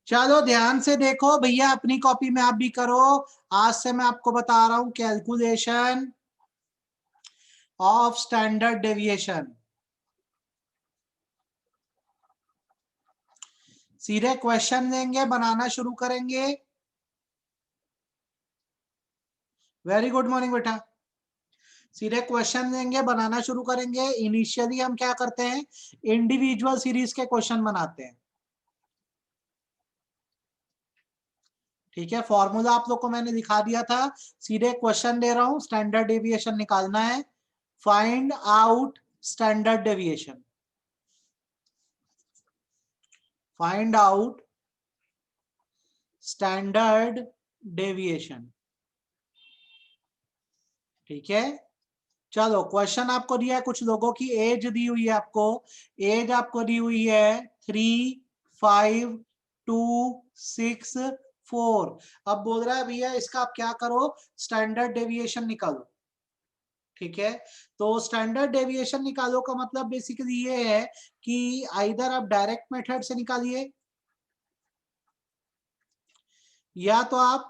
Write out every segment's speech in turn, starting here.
चलो ध्यान से देखो भैया, अपनी कॉपी में आप भी करो। आज से मैं आपको बता रहा हूं कैलकुलेशन ऑफ स्टैंडर्ड डेविएशन। सीधे क्वेश्चन देंगे, बनाना शुरू करेंगे। वेरी गुड मॉर्निंग बेटा। सीधे क्वेश्चन देंगे, बनाना शुरू करेंगे। इनिशियली हम क्या करते हैं, इंडिविजुअल सीरीज के क्वेश्चन बनाते हैं। ठीक है, फॉर्मूला आप लोग को मैंने दिखा दिया था। सीधे क्वेश्चन दे रहा हूं, स्टैंडर्ड डेविएशन निकालना है। Find out standard deviation. Find out standard deviation. ठीक है, चलो क्वेश्चन आपको दिया है, कुछ लोगों की एज दी हुई है आपको। एज आपको दी हुई है 3, 5, 2, 6, 4। अब बोल रहा है भैया इसका आप क्या करो, स्टैंडर्ड डेविएशन निकालो। ठीक है, तो स्टैंडर्ड डेविएशन निकालो का मतलब बेसिकली ये है कि आइदर आप डायरेक्ट मेथड से निकालिए या तो आप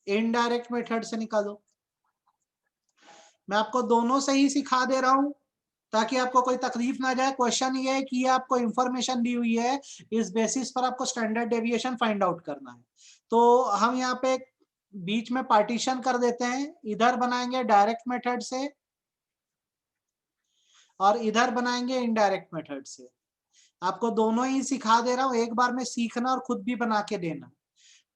इनडायरेक्ट मेथड से निकालो। मैं आपको दोनों से ही सिखा दे रहा हूं ताकि आपको कोई तकलीफ ना जाए। क्वेश्चन ये है कि ये आपको इंफॉर्मेशन दी हुई है, इस बेसिस पर आपको स्टैंडर्ड डेविएशन फाइंड आउट करना है। तो हम यहाँ पे बीच में पार्टीशन कर देते हैं, इधर बनाएंगे डायरेक्ट मेथड से और इधर बनाएंगे इनडायरेक्ट मेथड से। आपको दोनों ही सिखा दे रहा हूं, एक बार में सीखना और खुद भी बना के देना।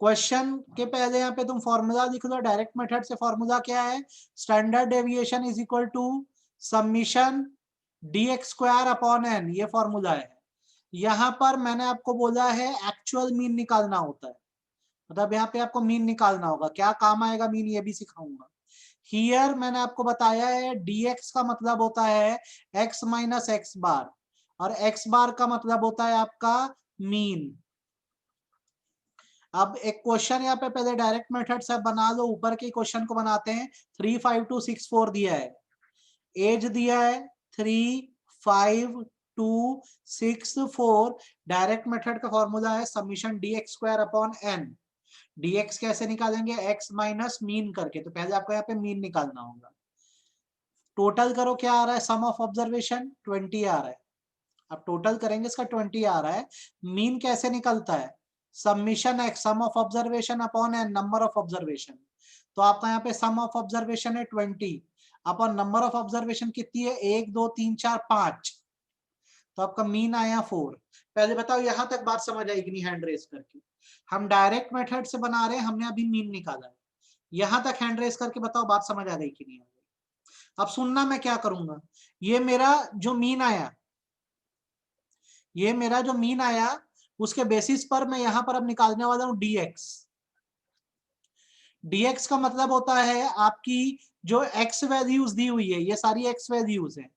क्वेश्चन के पहले यहाँ पे तुम फॉर्मूला लिख लो। डायरेक्ट मेथड से फॉर्मूला क्या है, standard deviation is equal to summation dx square upon n, ये फॉर्मूला है। यहां पर मैंने आपको बोला है एक्चुअल मीन निकालना होता है, मतलब यहाँ पे आपको मीन निकालना होगा। क्या काम आएगा मीन, ये भी सिखाऊंगा। हियर मैंने आपको बताया है dx का मतलब होता है x माइनस एक्स बार, और x बार का मतलब होता है आपका मीन। अब एक क्वेश्चन यहाँ पे पहले डायरेक्ट मेथड से बना लो, ऊपर के क्वेश्चन को बनाते हैं। 3, 5, 2, 6, 4 दिया है, एज दिया है 3, 5, 2, 6, 4। डायरेक्ट मेथड का फॉर्मूला है summation dx square upon n। dx कैसे निकालेंगे, x माइनस मीन करके, तो पहले आपको यहाँ पे मीन निकालना होगा। टोटल करो, क्या आ रहा है, सम ऑफ ऑब्जर्वेशन 20 आ रहा है। अब टोटल करेंगे, इसका 20 आ रहा है। मीन कैसे निकलता है, summation x sum of observation upon n number of observation. तो आपका यहाँ पे सम ऑफ ऑब्जर्वेशन है 20 अपॉन नंबर ऑफ ऑब्जर्वेशन कितनी है, 1, 2, 3, 4, 5। तो आपका मीन आया 4। पहले बताओ यहां तक बात समझ आएगी नहीं, हैंड रेस करके। हम डायरेक्ट मेथड से बना रहे हैं, हमने अभी मीन निकाला है। यहां तक हैंड रेस करके बताओ बात समझ आ गई कि नहीं आ गई। अब सुनना मैं क्या करूंगा, ये मेरा जो मीन आया, ये मेरा जो मीन आया उसके बेसिस पर मैं यहां पर अब निकालने वाला हूं dx। dx का मतलब होता है आपकी जो x वैल्यूज दी हुई है, ये सारी x वैल्यूज है,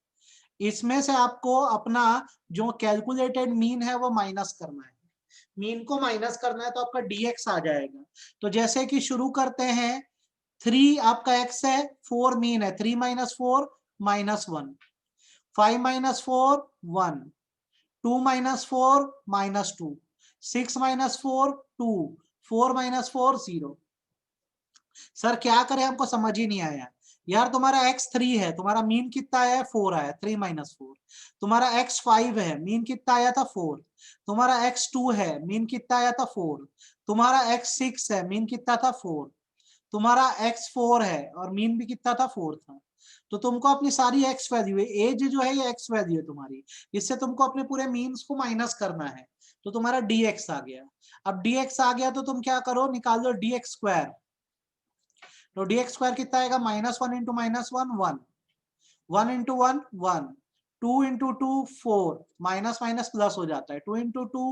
इसमें से आपको अपना जो कैलकुलेटेड मीन है वो माइनस करना है। मीन को माइनस करना है तो आपका dx आ जाएगा। तो जैसे कि शुरू करते हैं, 3 आपका x है, 4 मीन है, 3 - 4 - 1, 5 - 4 1, 2 - 4 - 2, 6 - 4 2, 4 - 4 0। सर क्या करें, हमको समझ ही नहीं आया। यार तुम्हारा x 3 है, तुम्हारा मीन कितना आया है, 4 आया, 3 - 4। तुम्हारा x 5 है, मीन कितना आया था, 4। तुम्हारा x 2 है, मीन कितना आया था, 4। तुम्हारा x 6 है, मीन कितना था, 4। तुम्हारा x 4 है और मीन भी कितना था, 4 था। तो तुमको अपनी सारी x वैल्यू है, एज जो है ये x वैल्यू है तुम्हारी, इससे तुमको अपने पूरे मीन्स को माइनस करना है। तो तुम्हारा dx आ गया। अब dx आ गया तो तुम क्या करो, निकाल लो dx स्क्वायर। तो dx स्क्वायर कितना आएगा, -1 into -1 1, 1 into 1 1, 2 into 2 4, minus minus plus हो जाता है, 2 इंटू 2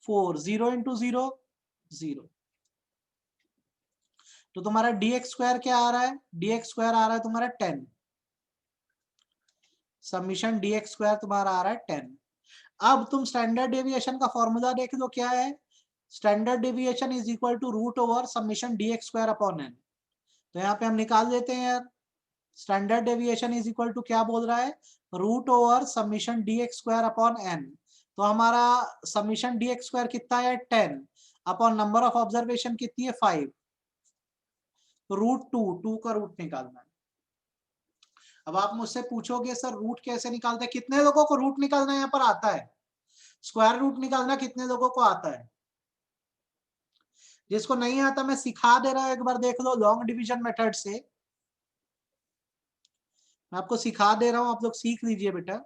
4, 0 इंटू 0 0। तो तुम्हारा dx स्क्वायर क्या आ रहा है, dx स्क्वायर आ रहा है तुम्हारा 10। समीशन dx स्क्वायर तुम्हारा आ रहा है 10। अब तुम स्टैंडर्ड डेविएशन का फॉर्मूला देख लो, क्या है, standard deviation is equal to root over summation dx square upon n। तो यहाँ पे हम निकाल देते हैं यार, standard deviation is equal to क्या बोल रहा है, root over summation dx square upon n। तो हमारा समीशन dx स्क्वायर कितना है 10 अपॉन नंबर ऑफ ऑब्जर्वेशन कितनी है 5, √2 का रूट निकालना है। अब आप मुझसे पूछोगे सर रूट कैसे निकालते हैं, कितने लोगों को रूट निकालना यहाँ पर आता है, स्क्वायर रूट निकालना कितने लोगों को आता है? जिसको नहीं आता मैं सिखा दे रहा हूं, एक बार देख लो लॉन्ग डिवीजन मेथड से, मैं आपको सिखा दे रहा हूं, आप लोग सीख लीजिए बेटा।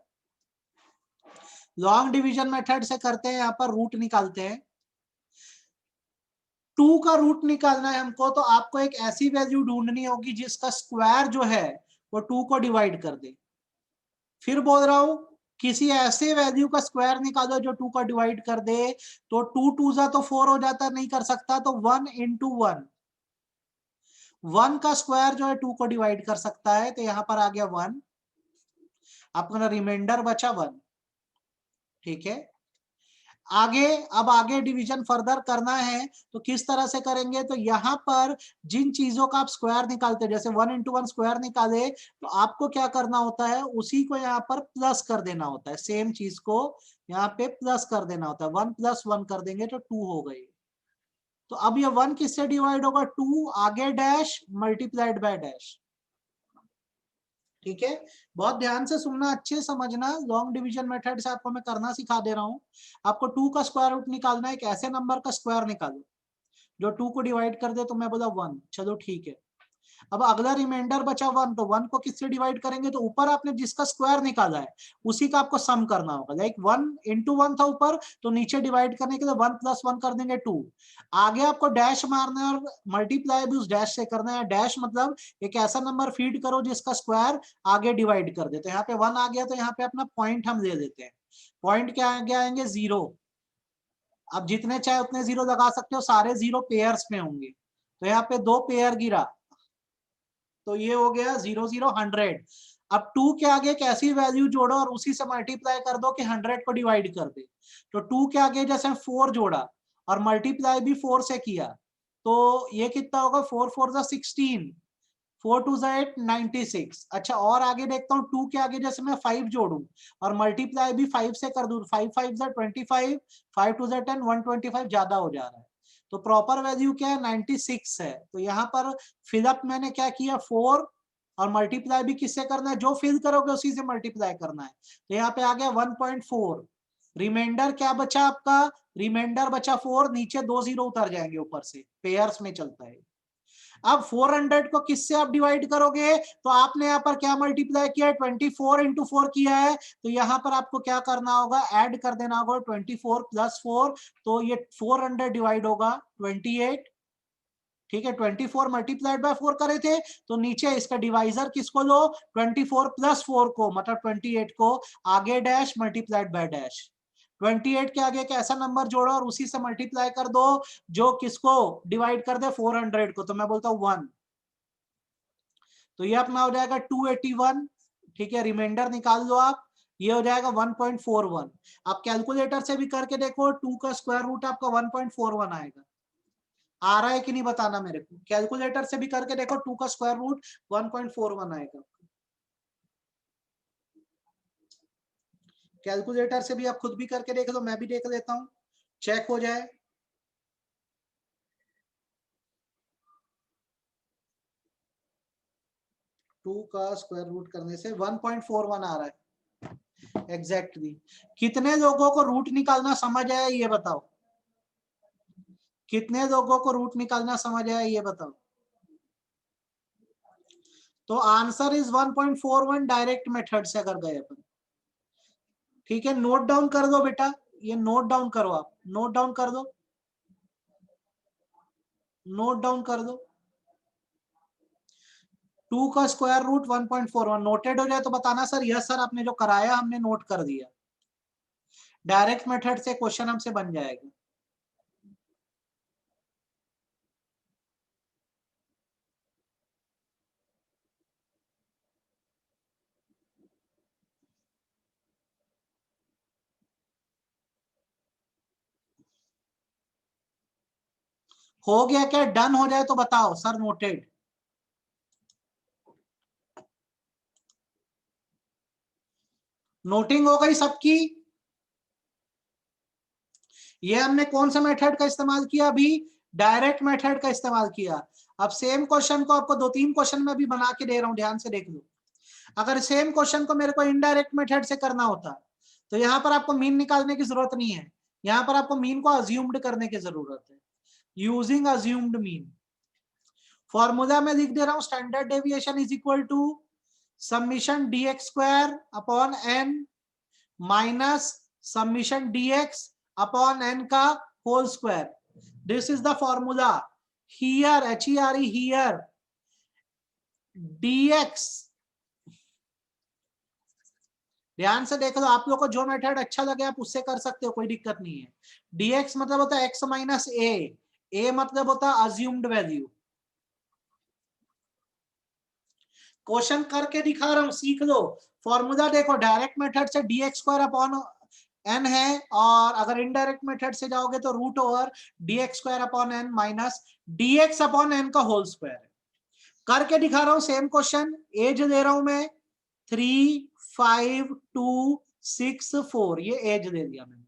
लॉन्ग डिवीजन मेथड से करते हैं, यहाँ पर रूट निकालते हैं। 2 का रूट निकालना है हमको, तो आपको एक ऐसी वैल्यू ढूंढनी होगी जिसका स्क्वायर जो है वो 2 को डिवाइड कर दे। फिर बोल रहा हूं किसी ऐसे वैल्यू का स्क्वायर निकालो जो 2 का डिवाइड कर दे, तो 2 2 जा तो 4 हो जाता, नहीं कर सकता, तो 1 इंटू 1, 1 का स्क्वायर जो है 2 को डिवाइड कर सकता है, तो यहां पर आ गया 1, आपका रिमाइंडर बचा 1। ठीक है, आगे, अब आगे डिवीजन फर्दर करना है तो किस तरह से करेंगे, तो यहां पर जिन चीजों का आप स्क्वायर निकालते हैं, जैसे 1 इंटू 1 स्क्वायर निकाले, तो आपको क्या करना होता है, उसी को यहाँ पर प्लस कर देना होता है, सेम चीज को यहाँ पे प्लस कर देना होता है, 1 + 1 कर देंगे तो 2 हो गई। तो अब ये 1 किससे डिवाइड होगा, 2 आगे डैश मल्टीप्लाइड बाय डैश। ठीक है, बहुत ध्यान से सुनना, अच्छे समझना, लॉन्ग डिवीजन मेथड से आपको मैं करना सिखा दे रहा हूं। आपको 2 का स्क्वायर रूट निकालना है, एक ऐसे नंबर का स्क्वायर निकालो जो 2 को डिवाइड कर दे, तो मैं बोला 1, चलो ठीक है। अब अगला रिमाइंडर बचा 1, तो 1 को किससे डिवाइड करेंगे, तो ऊपर आपने जिसका स्क्वायर निकाला है उसी का आपको सम करना होगा, लाइक 1 इंटू 1 था ऊपर, तो नीचे डिवाइड करने के लिए 1 + 1 कर देंगे 2, आगे आपको डैश मारना है और मल्टीप्लाई भी उस डैश से करना है। डैश मतलब एक ऐसा नंबर फीड करो जिसका स्क्वायर आगे डिवाइड कर दे, तो यहाँ पे 1 आ गया, तो यहाँ पे अपना पॉइंट हम ले लेते हैं, पॉइंट क्या आगे आएंगे 0, अब जितने चाहे उतने 0 लगा सकते हो, सारे 0 पेयर्स में होंगे, तो यहाँ पे 2 पेयर गिरा, तो ये हो गया 0 0 100। अब 2 के आगे एक ऐसी वैल्यू जोड़ो और उसी से मल्टीप्लाई कर दो कि 100 को डिवाइड कर दे, तो 2 के आगे जैसे 4 जोड़ा और मल्टीप्लाई भी 4 से किया, तो ये कितना होगा, 4 4 जा 16, 4 2 जा 8 96। अच्छा, और आगे देखता हूँ, 2 के आगे जैसे मैं 5 जोड़ू और मल्टीप्लाई भी 5 से कर दूं, 5 5 जा 25, 5 2 जा 10, 125 ज्यादा हो जा रहा है, तो प्रॉपर वैल्यू क्या है 96 है। तो यहाँ पर फिलअप मैंने क्या किया 4, और मल्टीप्लाई भी किससे करना है, जो फिल करोगे उसी से मल्टीप्लाई करना है, तो यहाँ पे आ गया 1.4। रिमाइंडर क्या बचा आपका, रिमाइंडर बचा 4, नीचे 2 0 उतर जाएंगे ऊपर से, पेयर्स में चलता है। अब 400 को किससे आप डिवाइड करोगे, तो आपने यहाँ पर क्या मल्टीप्लाई किया है, 24 इंटू 4 किया है, तो यहाँ पर आपको क्या करना होगा, ऐड कर देना होगा 24 + 4, तो ये 400 डिवाइड होगा 28। ठीक है, 24 मल्टीप्लाइड बाय 4 करे थे, तो नीचे इसका डिवाइजर किसको लो, 24 + 4 को, मतलब 28 को, आगे डैश मल्टीप्लाइड बाय डैश, 28 के आगे एक ऐसा नंबर जोड़ो और उसी से मल्टीप्लाई कर दो जो किसको डिवाइड कर दे 400 को, तो मैं बोलता हूं 1, तो ये अपना हो जाएगा 281। ठीक है, रिमाइंडर निकाल लो आप, ये हो जाएगा 1.41। आप कैलकुलेटर से भी करके देखो, 2 का स्क्वायर रूट आपका 1.41 आएगा, आ रहा है कि नहीं बताना मेरे को, कैलकुलेटर से भी करके देखो, 2 का स्क्वायर रूट 1.41 आएगा। कैलकुलेटर से भी आप खुद भी करके देख लो, मैं भी देख लेता हूं, चेक हो जाए। टू का स्क्वायर रूट करने से 1.41 आ रहा है एग्जैक्टली। कितने लोगों को रूट निकालना समझ आया ये बताओ, कितने लोगों को रूट निकालना समझ आया ये बताओ। तो आंसर इज 1.41 डायरेक्ट मेथड से अगर गए अपन। ठीक है, नोट डाउन कर दो बेटा, ये नोट डाउन करो, आप नोट डाउन कर दो, नोट डाउन कर दो। 2 का स्क्वायर रूट 1.41 नोटेड हो जाए तो बताना सर, यस सर आपने जो कराया हमने नोट कर दिया, डायरेक्ट मेथड से क्वेश्चन हमसे बन जाएगा। हो गया क्या, डन हो जाए तो बताओ सर नोटेड। नोटिंग हो गई सबकी, ये हमने कौन सा मेथड का इस्तेमाल किया अभी, डायरेक्ट मेथड का इस्तेमाल किया। अब सेम क्वेश्चन को आपको 2-3 क्वेश्चन में भी बना के दे रहा हूं, ध्यान से देख लो। अगर सेम क्वेश्चन को मेरे को इनडायरेक्ट मेथड से करना होता तो यहां पर आपको मीन निकालने की जरूरत नहीं है, यहां पर आपको मीन को अज्यूम्ड करने की जरूरत है, यूजिंग अज्यूम्ड मीन। फॉर्मूला में लिख दे रहा हूं, standard deviation is equal to summation dx square upon n minus summation dx upon n का whole square. This is the formula. Here HERE here dx, ध्यान से देखो, आप लोग को जो मेथड अच्छा लगे आप उससे कर सकते हो, कोई दिक्कत नहीं है। dx मतलब होता है x माइनस a मतलब होता है अज्यूम्ड वैल्यू। क्वेश्चन करके दिखा रहा हूं, सीख लो। फॉर्मूला देखो, डायरेक्ट मेथड से dx स्क्वायर अपॉन n है, और अगर इनडायरेक्ट मेथड से जाओगे तो root over dx square upon n minus dx upon n का होल स्क्वायर है। करके दिखा रहा हूं सेम क्वेश्चन, एज दे रहा हूं मैं 3, 5, 2, 6, 4, ये एज दे दिया मैंने।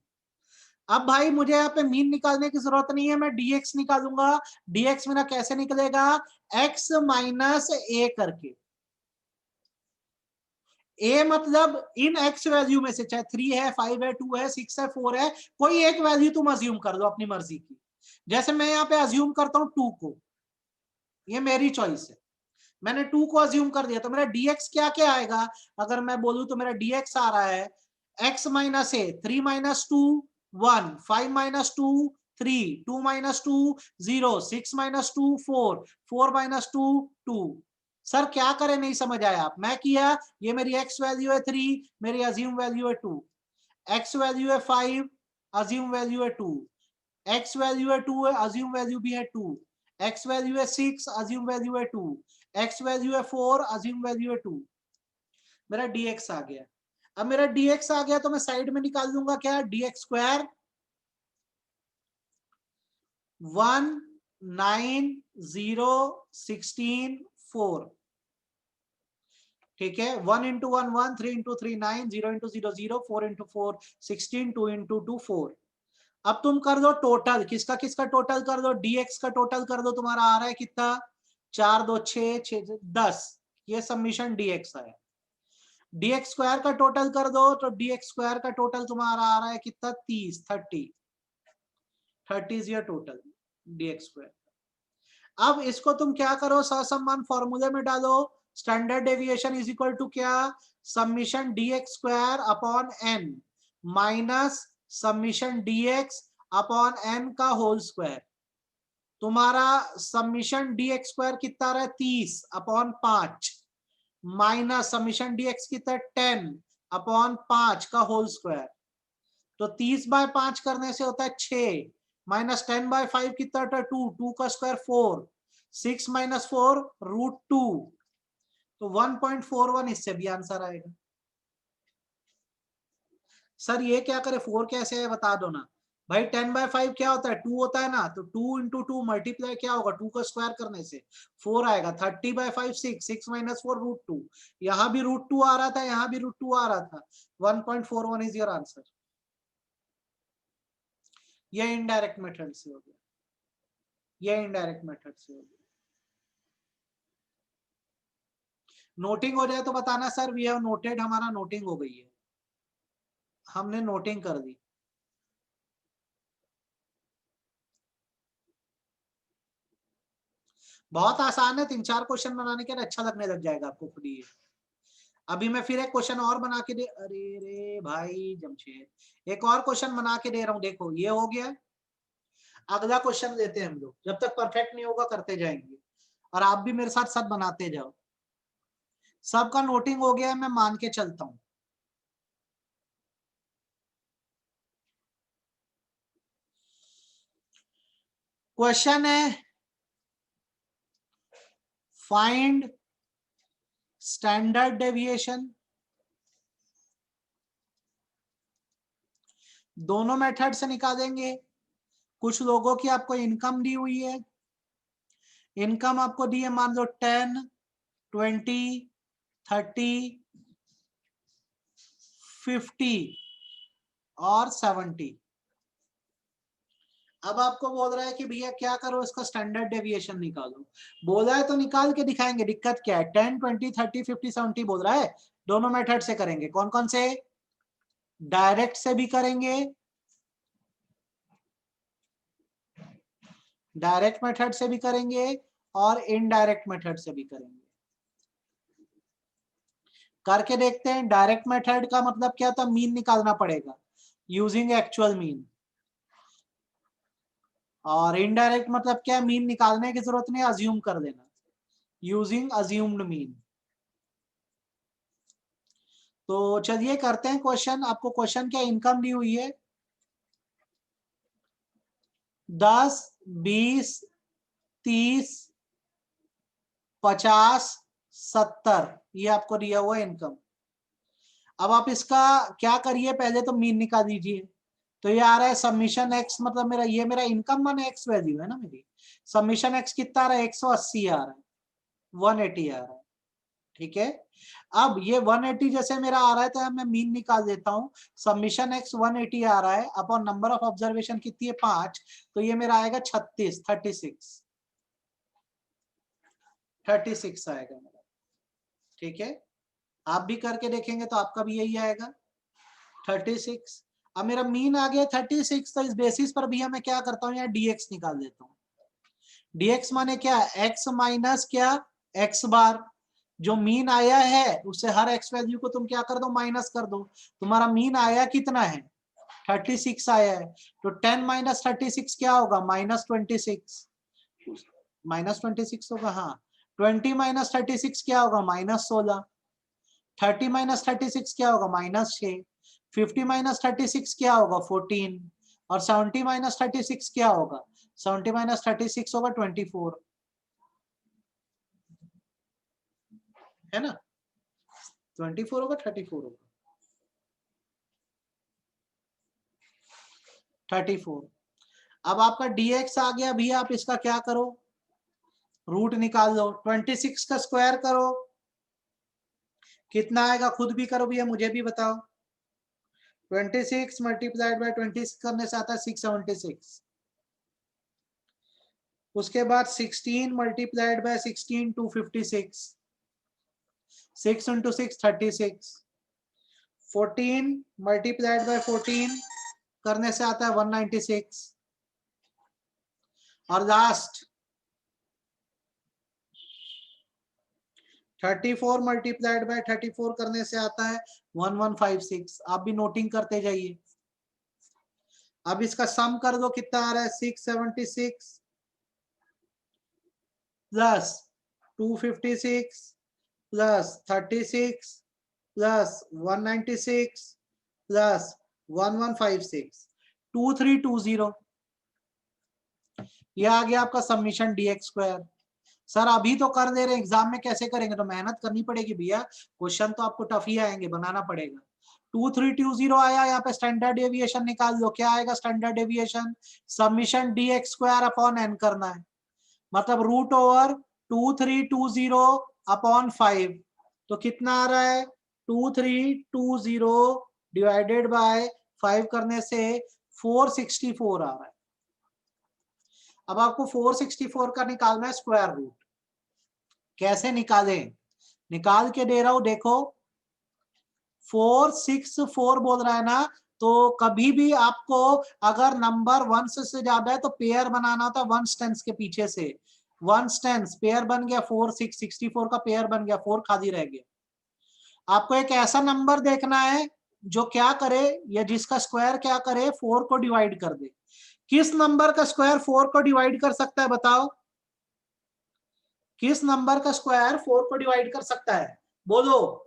अब भाई मुझे यहाँ पे मीन निकालने की जरूरत नहीं है, मैं dx निकालूंगा। dx मेरा कैसे निकलेगा, x माइनस a करके। a मतलब इन x वैल्यू में से, चाहे 3 है, 5 है, 2 है, 6 है, 4 है, कोई एक वैल्यू तुम अज्यूम कर दो अपनी मर्जी की। जैसे मैं यहाँ पे अज्यूम करता हूं 2 को, ये मेरी चॉइस है, मैंने 2 को अज्यूम कर दिया, तो मेरा dx क्या क्या आएगा। अगर मैं बोलूं तो मेरा dx आ रहा है x माइनस ए, 3 minus 2 1, 5 minus 2 3, 2 minus 2 0, 6 minus 2 4, 4 minus 2 2। Sir क्या करें, नहीं समझ आया आप। मैं किया, ये मेरी x वैल्यू है 3, मेरी अज्यूम वैल्यू है 2, x वैल्यू है 5, अज्यूम वैल्यू है 2, x वैल्यू है 2 है, अज्यूम वैल्यू भी है 2, x वैल्यू है 6, अज्यूम वैल्यू है 2, x वैल्यू है 4, अज्यूम वैल्यू है 2। मेरा dx आ गया। अब मेरा dx आ गया तो मैं साइड में निकाल दूंगा क्या, dx स्क्वायर 1 9 0 16 4, ठीक है। 1 into 1 1, 3 into 3 9, 0 into 0 0, 4 into 4 16, 2 into 2 4। अब तुम कर दो टोटल, किसका किसका टोटल कर दो, dx का टोटल कर दो, तुम्हारा आ रहा है कितना, 4 2 6 6 10, ये सबमिशन dx आया। dx स्क्वायर का टोटल कर दो, तो dx स्क्वायर का टोटल तुम्हारा आ रहा है कितना, 30 30 30 is your total dx square. अब इसको तुम क्या करो, सहसंबंध फॉर्मूले में डालो, standard deviation is equal to क्या, summation dx square upon n minus submission dx upon n का होल स्क्वायर। तुम्हारा सबमिशन dx स्क्वायर कितना रहा है, 30 अपॉन 5 माइनस सबमिशन dx कितना 10 अपॉन 5 का होल स्क्वायर। तो 30/5 करने से होता है 6, माइनस 10/5 कितना होता है 2, 2 का स्क्वायर 4, 6 माइनस 4 √2, तो 1.41 इससे भी आंसर आएगा। सर ये क्या करे, 4 कैसे है बता दो ना भाई। 10/5 क्या होता है, 2 होता है ना, तो 2 इंटू 2 मल्टीप्लाई क्या होगा, 2 का स्क्वायर करने से 4 आएगा। 30/5 6, 6 माइनस 4 √2, यहाँ भी √2 आ रहा था, यहाँ भी √2 आ रहा था। 1.41 इज योर आंसर। ये इनडायरेक्ट मेथड से हो गया, ये इनडायरेक्ट मेथड से हो गया। नोटिंग हो जाए तो बताना सर, वी हैव नोटेड, हमारा नोटिंग हो गई है, हमने नोटिंग कर दी। बहुत आसान है, 3-4 क्वेश्चन बनाने के लिए अच्छा लगने लग जाएगा आपको खुद ही। अभी मैं फिर एक क्वेश्चन और बना के दे, अरे रे भाई जमशेद, एक और क्वेश्चन बना के दे रहा हूं, देखो ये हो गया। अगला क्वेश्चन देते हैं हम लोग, जब तक परफेक्ट नहीं होगा करते जाएंगे, और आप भी मेरे साथ साथ बनाते जाओ। सबका नोटिंग हो गया है, मैं मान के चलता हूं। क्वेश्चन है, फाइंड स्टैंडर्ड डेविएशन। दोनों मेथड से निकालेंगे। कुछ लोगों की आपको इनकम दी हुई है, इनकम आपको दी है मान लो 10 20 30 50 और 70। अब आपको बोल रहा है कि भैया क्या करो, इसका स्टैंडर्ड डेविएशन निकालो। बोला है तो निकाल के दिखाएंगे, दिक्कत क्या है। 10, 20, 30, 50, 70 बोल रहा है। दोनों मेथड से करेंगे। कौन कौन से? डायरेक्ट से भी करेंगे, डायरेक्ट मेथड से भी करेंगे और इनडायरेक्ट मेथड से भी करेंगे। करके देखते हैं। डायरेक्ट मेथड का मतलब क्या होता है? मीन निकालना पड़ेगा यूजिंग एक्चुअल मीन। और इनडायरेक्ट मतलब क्या? मीन निकालने की जरूरत नहीं, अज्यूम कर देना यूजिंग अज्यूम्ड मीन। तो चलिए करते हैं क्वेश्चन। आपको क्वेश्चन क्या इनकम दी हुई है? 10, 20, 30, 50, 70 ये आपको दिया हुआ इनकम। अब आप इसका क्या करिए, पहले तो मीन निकाल दीजिए। तो ये आ रहा है समीशन एक्स, मतलब मेरा ये मेरा इनकम माने एक्स वैल्यू है ना मेरी। समीशन एक्स कितना आ रहा है? 180 आ रहा है, 180 आ रहा है। ठीक है। अब ये 180 जैसे मेरा आ रहा है तो मैं मीन निकाल देता हूं। समीशन एक्स 180 आ रहा है अपॉन नंबर ऑफ ऑब्जर्वेशन कितनी है? 5। तो ये मेरा आएगा 36, 36 आएगा मेरा। ठीक है। आप भी करके देखेंगे तो आपका भी यही आएगा 36। अब मेरा मीन आ गया 36। तो इस बेसिस पर भी मैं क्या करता हूँ, यहाँ dx निकाल देता हूँ। dx माने क्या? x माइनस क्या? x बार। जो मीन आया है उससे हर x वैल्यू को तुम क्या कर दो? माइनस कर दो। तुम्हारा मीन आया कितना है? 36 आया है। तो 10 माइनस 36 क्या होगा? -26। -26 होगा, हाँ। 20 माइनस 36 क्या होगा? -16। 30 माइनस 36 क्या होगा? -6। 50 माइनस 36 क्या होगा? 14। और 70 माइनस 36 क्या होगा? 70 माइनस 36 होगा 24, है ना? 24 होगा, 34 होगा, 34। अब आपका dx आ गया भैया। आप इसका क्या करो? रूट निकाल लो। 26 का स्क्वायर करो, कितना आएगा? खुद भी करो भैया, मुझे भी बताओ। 26 मल्टीप्लाइड बाय 26 करने से आता है 676। उसके बाद 16 multiplied by 16 256। 6 into 6 36। 14 multiplied by 14 करने से आता है 196। और लास्ट 34 मल्टीप्लाइड बाय 34 करने से आता है 1156। आप भी नोटिंग करते जाइए। अब इसका सम कर दो, कितना आ रहा है? 676 प्लस 256 प्लस 36 प्लस 196 प्लस 1156, 2320। ये आ गया आपका सबमिशन dx स्क्वायर। सर अभी तो कर दे रहे, एग्जाम में कैसे करेंगे? तो मेहनत करनी पड़ेगी भैया, क्वेश्चन तो आपको टफ ही आएंगे, बनाना पड़ेगा। 2320 आया, यहाँ पे स्टैंडर्ड डेविएशन निकाल लो। क्या आएगा standard deviation? Submission dx square upon n करना है, मतलब √2320 अपॉन 5। तो कितना आ रहा है? 2320 डिवाइडेड बाय 5 करने से 464 आ रहा है। अब आपको 464 का निकालना है स्क्वायर रूट। कैसे निकालें? निकाल के दे रहा हूं, देखो। 464 बोल रहा है ना, तो कभी भी आपको अगर नंबर वन से ज्यादा है तो पेयर बनाना होता है वन टेंस के पीछे से। वन टेंस पेयर बन गया 4, 6, 64 का पेयर बन गया, 4 खाली रह गया। आपको एक ऐसा नंबर देखना है जो क्या करे, या जिसका स्क्वायर क्या करे? 4 को डिवाइड कर दे। किस नंबर का स्क्वायर 4 को डिवाइड कर सकता है? बताओ, किस नंबर का स्क्वायर 4 को डिवाइड कर सकता है? बोलो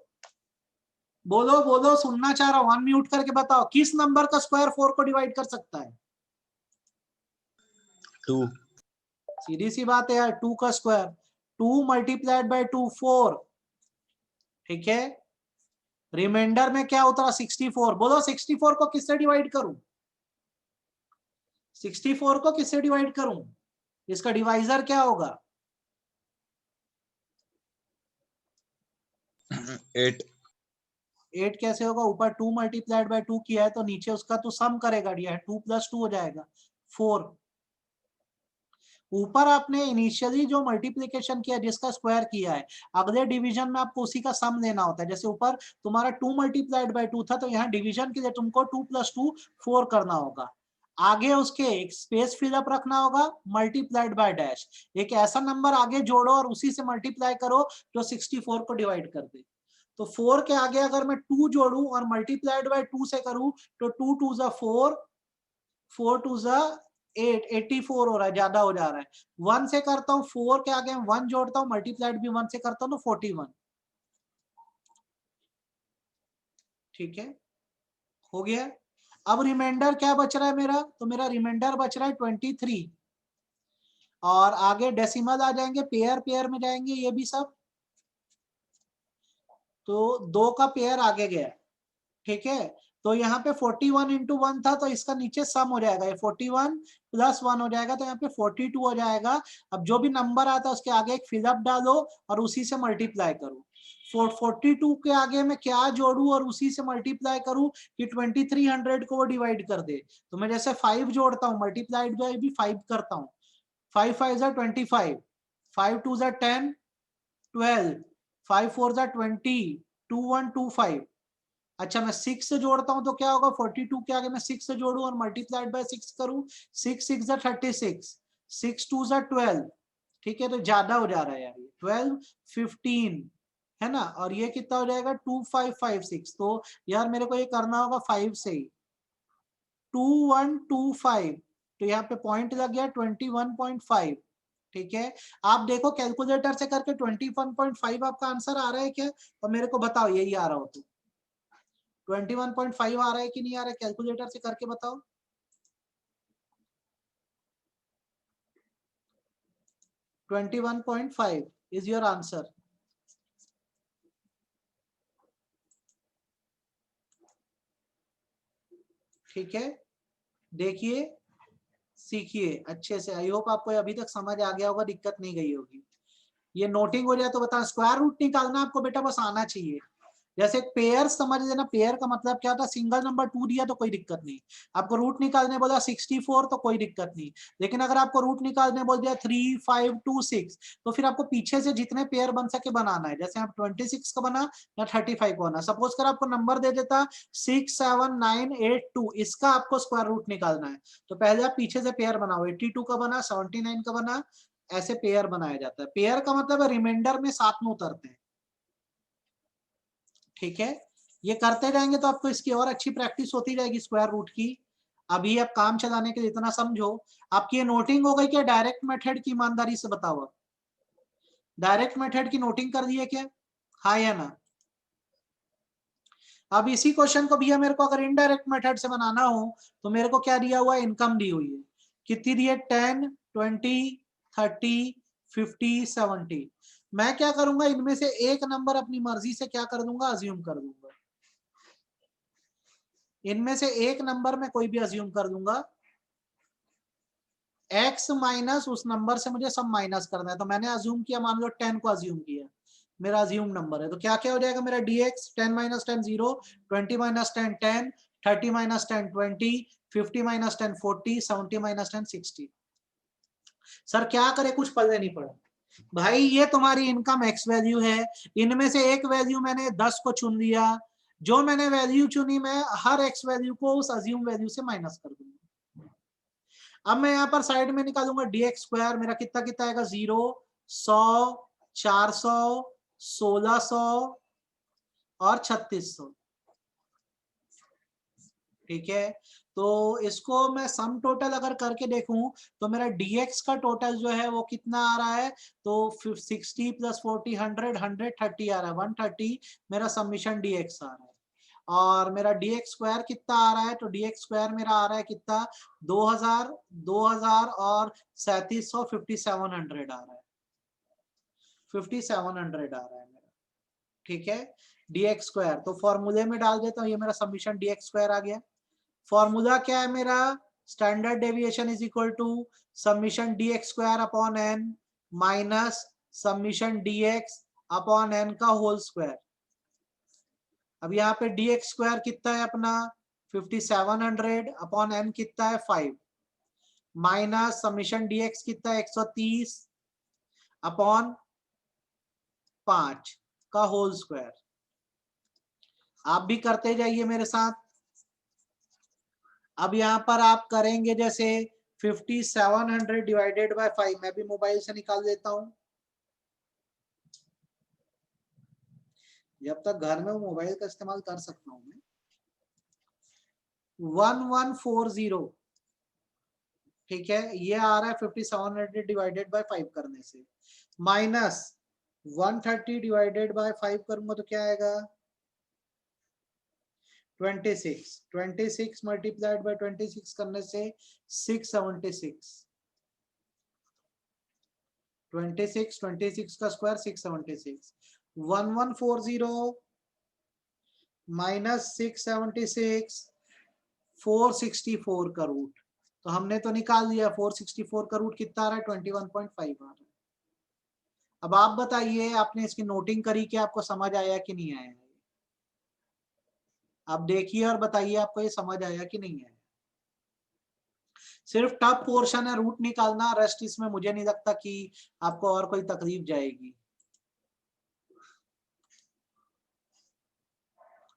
बोलो बोलो, सुनना चाह रहा हूं, अनम्यूट करके बताओ, किस नंबर का स्क्वायर 4 को डिवाइड कर सकता है? 2। सीधी सी बात है यार, 2 का स्क्वायर। 2 multiplied by 2 4। ठीक है। रिमाइंडर में क्या उतरा? 64। बोलो 64 को किससे डिवाइड करूं? 64 को किससे डिवाइड करूं? इसका डिवाइजर क्या होगा? 8। 8 कैसे होगा? ऊपर 2 मल्टीप्लाइड बाय 2 किया है तो नीचे उसका तो सम करेगा, दिया है 2 + 2 हो जाएगा 4। ऊपर आपने इनिशियली जो मल्टीप्लिकेशन किया जिसका स्क्वायर किया है, अगले डिवीजन में आपको उसी का सम लेना होता है। जैसे ऊपर तुम्हारा 2 मल्टीप्लाइड बाय 2 था, तो यहाँ डिवीजन के लिए तुमको 2 + 2 4 करना होगा। आगे उसके एक स्पेस फिलअप रखना होगा, मल्टीप्लाइड बाय डैश। एक ऐसा नंबर आगे जोड़ो और उसी से मल्टीप्लाई करो जो 64 को डिवाइड कर दे। तो 4 के आगे अगर मैं 2 जोड़ू और मल्टीप्लाइड बाय 2 से करूं तो 2 2 जा 4, 4 2 जा 8, 84 हो रहा है, ज्यादा हो जा रहा है। 1 से करता हूँ, 4 के आगे 1 जोड़ता हूँ, मल्टीप्लाइड भी 1 से करता हूँ तो 41। ठीक है, हो गया। अब रिमाइंडर क्या बच रहा है मेरा, तो मेरा रिमाइंडर बच रहा है 23। और आगे डेसिमल आ जाएंगे, पेयर पेयर में जाएंगे ये भी सब। तो 2 का पेयर आगे गया, ठीक है। तो यहाँ पे 41 × 1 था, तो इसका नीचे सम हो जाएगा, ये 41 + 1 हो जाएगा, तो यहाँ पे 42 हो जाएगा। अब जो भी नंबर आता है उसके आगे एक फिलअप डालो और उसी से मल्टीप्लाई करो। 42 के आगे मैं क्या जोड़ू और उसी से मल्टीप्लाई करूं कि 2300 को वो डिवाइड कर दे। तो मैं जैसे 5 जोड़ता हूँ, मल्टीप्लाइड बाय भी 5 करता हूँ। 5 5 जा 25, 5 2 जा 10, 12, 5 4 जा 20, 2 1 2 5। अच्छा, मैं 6 से जोड़ता हूं तो क्या होगा, 42 के आगे मैं 6 से जोड़ू और मल्टीप्लाइड बाय 6 करूं। 6 6 जा 36, 6 2 जा 12। ठीक है, तो ज्यादा हो जा रहा है यार, ये 12 15 है ना। और ये कितना हो जाएगा 2 5 5 6। तो यार मेरे को ये करना होगा 5 से ही, 2 1 2 5। तो यहाँ पे पॉइंट लग गया 21.5। ठीक है, आप देखो कैलकुलेटर से करके 21.5 आपका आंसर आ रहा है क्या, तो मेरे को बताओ यही आ रहा हो तो। 21.5 आ रहा है कि नहीं आ रहा है, कैलकुलेटर से करके बताओ। 21.5 इज योर आंसर। ठीक है, देखिए, सीखिए अच्छे से। आई होप आपको अभी तक समझ आ गया होगा, दिक्कत नहीं गई होगी। ये नोटिंग हो जाए तो बता, स्क्वायर रूट निकालना आपको बेटा बस आना चाहिए। जैसे पेयर समझ लेना, पेयर का मतलब क्या होता है, सिंगल नंबर 2 दिया तो कोई दिक्कत नहीं। आपको रूट निकालने बोला 64 तो कोई दिक्कत नहीं। लेकिन अगर आपको रूट निकालने बोल दिया 3 5 2 6, तो फिर आपको पीछे से जितने पेयर बन सके बनाना है। जैसे आप 26 का बना या 35 का बना। सपोज कर आपको नंबर दे देता 6 7 9 8 2, इसका आपको स्क्वायर रूट निकालना है। तो पहले आप पीछे से पेयर बनाओ, 82 का बना, 79 का बना, ऐसे पेयर बनाया जाता है। पेयर का मतलब रिमाइंडर में साथ में उतरते हैं। ठीक है, ये करते जाएंगे तो आपको इसकी और अच्छी प्रैक्टिस होती जाएगी स्क्वायर रूट की। अभी आप काम चलाने के लिए इतना समझो। आपकी ये नोटिंग हो गई क्या, डायरेक्ट मेथड की, ईमानदारी से बताओ। डायरेक्ट मेथड की नोटिंग कर दी है क्या, हाँ या ना। अब इसी क्वेश्चन को भैया मेरे को अगर इनडायरेक्ट मेथड से बनाना हो तो मेरे को क्या दिया हुआ है, इनकम दी हुई है। कितनी दी है, 10 20 30 50 70। मैं क्या करूंगा, इनमें से एक नंबर अपनी मर्जी से क्या कर दूंगा, अज्यूम कर दूंगा। इनमें से एक नंबर में कोई भी अज्यूम कर दूंगा। x माइनस उस नंबर से मुझे सब माइनस करना है, तो मैंने अज्यूम किया, मान लो 10 को अज्यूम किया, मेरा अज्यूम नंबर है। तो क्या क्या हो जाएगा मेरा, dx 10 - 10 0, 20 - 10 10, 30 - 10 20, 50 - 10 40, 70 - 10 60। सर क्या करे, कुछ पल्ले नहीं पड़ा। भाई ये तुम्हारी इनकम एक्स वैल्यू है, इनमें से एक वैल्यू मैंने 10 को चुन लिया। जो मैंने वैल्यू चुनी, मैं हर एक्स वैल्यू को उस अज्यूम वैल्यू से माइनस कर दूंगा। अब मैं यहाँ पर साइड में निकालूंगा dx स्क्वायर, मेरा कितना कितना आएगा, 0 100 400 1600 और 3600। ठीक है, तो इसको मैं सम टोटल अगर करके देखूं तो मेरा dx का टोटल जो है वो कितना आ रहा है, तो 60 + 40 100 130 आ रहा है, 130 मेरा सबमिशन dx आ रहा है। और मेरा dx स्क्वायर कितना आ रहा है, तो dx स्क्वायर मेरा आ रहा है कितना, 2000 2000 और 3700 5700 आ रहा है, 5700 आ रहा है मेरा। ठीक है, dx स्क्वायर तो फॉर्मूले में डाल देता हूँ, ये मेरा सबमिशन dx स्क्वायर आ गया। फॉर्मूला क्या है मेरा, standard deviation is equal to submission dx square upon n minus submission dx upon n का होल स्क्वायर। अब यहाँ पे dx स्क्वायर कितना है अपना 5700 अपॉन n कितना है 5, माइनस समीशन dx कितना 130 अपॉन 5 का होल स्क्वायर। आप भी करते जाइए मेरे साथ। अब यहां पर आप करेंगे जैसे 5700 डिवाइडेड बाय 5, मैं भी मोबाइल से निकाल देता हूं, जब तक घर में वो मोबाइल का इस्तेमाल कर सकता हूं मैं। 1140, ठीक है, ये आ रहा है 5700 डिवाइडेड बाय 5 करने से, माइनस 130 डिवाइडेड बाय 5 करूंगा तो क्या आएगा 26 मल्टीप्लाइड बाय 26 करने से 676, 26 का स्क्वायर 676, 1140 माइनस 676 464 का रूट, तो हमने तो निकाल दिया 464 का रूट कितना आ रहा है 21.5 आ रहा है। अब आप बताइए आपने इसकी नोटिंग करी कि आपको समझ आया कि नहीं आया, आप देखिए और बताइए आपको ये समझ आया कि नहीं आया। सिर्फ टफ पोर्शन है रूट निकालना, रेस्ट इसमें मुझे नहीं लगता कि आपको और कोई तकलीफ जाएगी।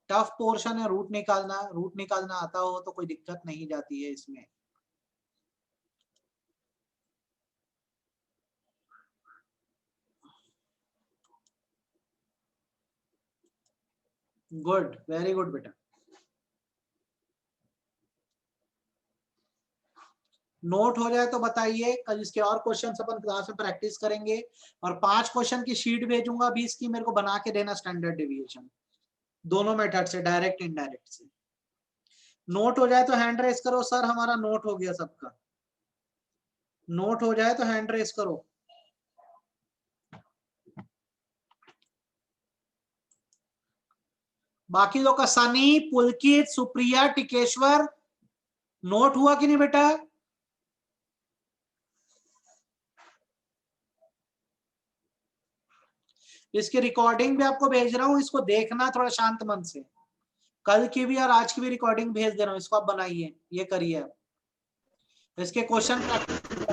टफ पोर्शन है रूट निकालना आता हो तो कोई दिक्कत नहीं जाती है इसमें। गुड, वेरी गुड बेटा। नोट हो जाए तो बताइए, कल इसके और क्वेश्चन अपन क्लास में प्रैक्टिस करेंगे, और 5 क्वेश्चन की शीट भेजूंगा 20 की, मेरे को बना के देना स्टैंडर्ड डेविएशन दोनों मेथड से, डायरेक्ट इनडायरेक्ट से। नोट हो जाए तो हैंड रेस करो, सर हमारा नोट हो गया सबका। नोट हो जाए तो हैंड रेस करो। बाकी लोग का सनी, पुलकित, सुप्रिया, टिकेश्वर, नोट हुआ कि नहीं बेटा? इसकी रिकॉर्डिंग भी आपको भेज रहा हूं, इसको देखना थोड़ा शांत मन से। कल की भी और आज की भी रिकॉर्डिंग भेज दे रहा हूं, इसको आप बनाइए, ये करिए आप। इसके क्वेश्चन